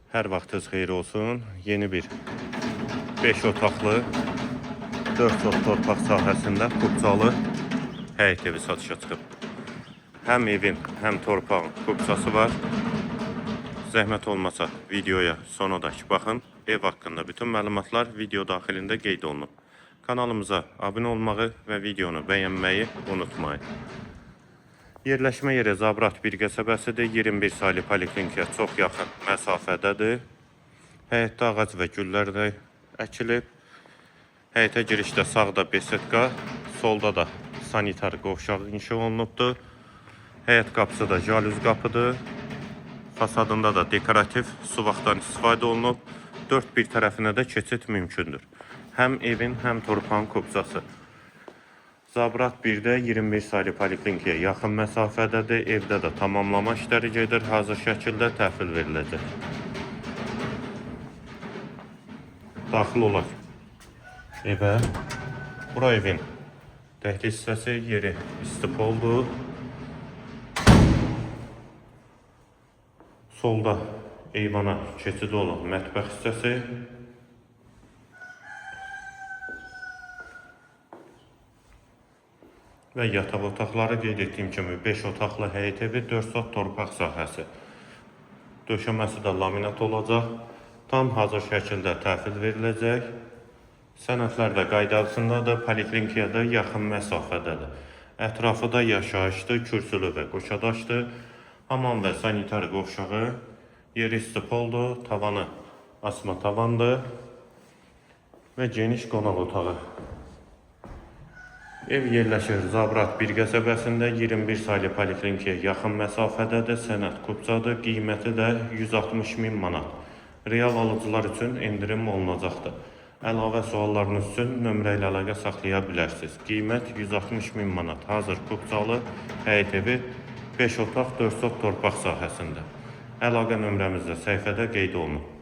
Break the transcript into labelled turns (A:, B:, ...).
A: Hər vaxtınız xeyir olsun. Yeni bir 5 otaqlı 4 sot torpaq sahəsində kubcalı həyət evi satışa çıxıb. Həm evin, həm torpağın kubcası var. Zəhmət olmasa videoya sonadakı baxın. Ev haqqında bütün məlumatlar video daxilində qeyd olunub. Kanalımıza abunə olmağı və videonu bəyənməyi unutmayın. Yerləşmə yeri Zabrat bir qəsəbəsidir. 21 saylı poliklinikaya çox yaxın məsafədədir. Həyətdə ağac və güllər də əkilib. Həyətə girişdə sağda besetka, solda da sanitar qovşaq inşa olunubdur. Həyət qapısı da jalüz qapıdır. Fasadında da dekorativ suvaqdan istifadə olunub. Dörd bir tərəfinə də keçid mümkündür. Həm evin, həm torpağın kubcası. Zabrat 1-də 21 saylı poliklinikaya yaxın məsafədədir. Evdə də tamamlama işləri gedir. Hazır şəkildə təhvil veriləcək. Daxil olaq evə. Bura evin dəhliz hissəsi, yeri istipoldur. Solda eyvana keçidi olan mətbəx hissəsi. Və yataq otaqları qeyd etdiyim kimi 5 otaqlı həyət evi, 4 sot torpaq sahəsi. Döşəməsi də laminat olacaq. Tam hazır şəkildə təhvil veriləcək. Sənədlər də qaydasındadır, poliklinikaya da yaxın məsafədədir. Ətrafı da yaşayışdır, kürsülü və qoşadaşdır. Hamam və sanitar qovşağı, yeri istipoldur, tavanı asma tavandır və geniş qonaq otağı. Ev yerləşir Zabrat bir qəsəbəsində 21 saylı poliklinikaya yaxın məsafədədir, sənəd kubcadır, qiyməti də 160.000 manat. Real alıcılar üçün endirim olunacaqdır. Əlavə suallarınız üçün nömrə ilə əlaqə saxlaya bilərsiniz. Qiymət 160.000 manat. Hazır kubcalı həyət evi 5 otaq 4 sot torpaq sahəsində. Əlaqə nömrəmizdə səhifədə qeyd olunub.